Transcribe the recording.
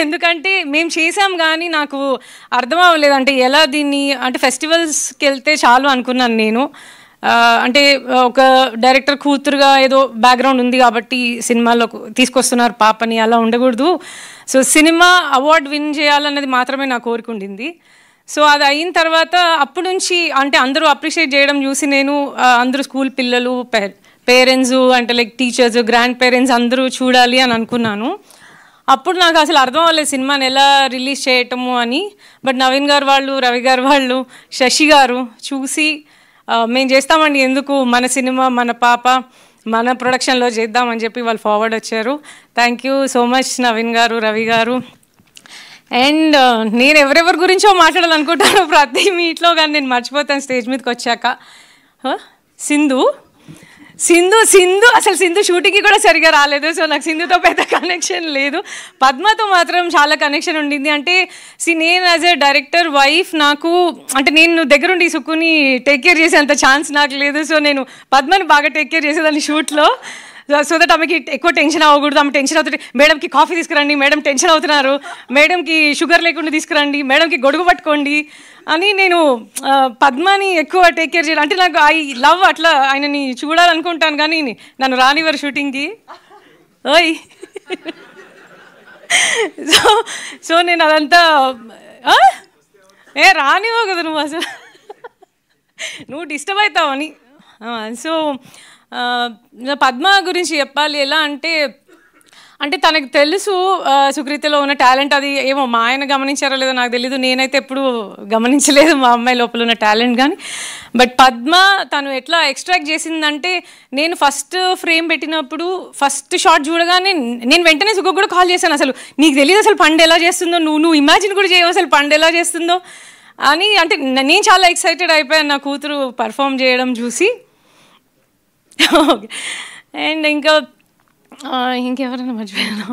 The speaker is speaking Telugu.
ఎందుకంటే మేము చేసాం కానీ నాకు అర్థం అవ్వలేదు, అంటే ఎలా దీన్ని, అంటే ఫెస్టివల్స్కి వెళ్తే చాలు అనుకున్నాను నేను. అంటే ఒక డైరెక్టర్ కూతురుగా ఏదో బ్యాక్గ్రౌండ్ ఉంది కాబట్టి సినిమాలో తీసుకొస్తున్నారు పాపని, అలా ఉండకూడదు. సో సినిమా అవార్డు విన్ చేయాలన్నది మాత్రమే నా కోరిక ఉండింది. సో అది అయిన తర్వాత అప్పటి నుంచి అంటే అందరూ అప్రిషియేట్ చేయడం చూసి నేను అందరూ స్కూల్ పిల్లలు, పేరెంట్స్, అంటే లైక్ టీచర్స్, గ్రాండ్ పేరెంట్స్ అందరూ చూడాలి అని అనుకున్నాను. అప్పుడు నాకు అసలు అర్థం అవ్వలేదు సినిమాని ఎలా రిలీజ్ చేయటము అని. బట్ నవీన్ గారు వాళ్ళు, రవి గారు వాళ్ళు, శశి గారు చూసి మేము చేస్తామండి, ఎందుకు మన సినిమా మన పాప మన ప్రొడక్షన్లో చేద్దామని చెప్పి వాళ్ళు ఫార్వర్డ్ వచ్చారు. Thank you so much Naveen గారు, రవి గారు. అండ్ నేను ఎవరెవరి గురించో మాట్లాడాలనుకుంటాను ప్రతి మీట్లో, కానీ నేను మర్చిపోతాను స్టేజ్ మీదకి వచ్చాక. సింధు అసలు సింధు షూటింగ్కి కూడా సరిగా రాలేదు. సో నాకు సింధుతో పెద్ద కనెక్షన్ లేదు. పద్మతో మాత్రం చాలా కనెక్షన్ ఉండింది. అంటే నేను యాజ్ ఎ డైరెక్టర్ వైఫ్, నాకు అంటే నేను దగ్గరుండి సుక్కుని టేక్ కేర్ చేసేంత ఛాన్స్ నాకు లేదు. సో నేను పద్మని బాగా టేక్ కేర్ చేసేదాన్ని షూట్లో. సో దట్ ఆమెకి ఎక్కువ టెన్షన్ అవ్వకూడదు. ఆమె టెన్షన్ అవుతుంది, మేడంకి కాఫీ తీసుకురండి, మేడం టెన్షన్ అవుతున్నారు, మేడంకి షుగర్ లేకుండా తీసుకురండి, మేడంకి గొడుగు పట్టుకోండి అని నేను పద్మని ఎక్కువ టేక్ కేర్ చేయాలి. అంటే నాకు ఐ లవ్ అట్లా ఆయనని చూడాలనుకుంటాను, కానీ నన్ను రానివ్వరు షూటింగ్కి. ఓయ్ సో నేను అదంతా రానివ్వవు కదా నువ్వు, అసలు నువ్వు డిస్టర్బ్ అవుతావని. సో పద్మ గురించి చెప్పాలి ఎలా అంటే తనకు తెలుసు సుకృతిలో ఉన్న టాలెంట్. అది ఏమో మా ఆయన గమనించారో లేదో నాకు తెలీదు, నేనైతే ఎప్పుడు గమనించలేదు మా అమ్మాయి లోపల ఉన్న టాలెంట్ కానీ. బట్ పద్మ తను ఎట్లా ఎక్స్ట్రాక్ట్ చేసిందంటే, నేను ఫస్ట్ ఫ్రేమ్ పెట్టినప్పుడు ఫస్ట్ షాట్ చూడగానే నేను వెంటనే సుఖకు కూడా కాల్ చేశాను, అసలు నీకు తెలియదు అసలు పండు ఎలా చేస్తుందో, నువ్వు ఇమాజిన్ కూడా చేయవు అసలు పండు ఎలా చేస్తుందో అని. అంటే నేను చాలా ఎక్సైటెడ్ అయిపోయాను నా కూతురు పర్ఫామ్ చేయడం చూసి. ఓకే, అండ్ ఇంకెవరైనా మర్చిపోయాను.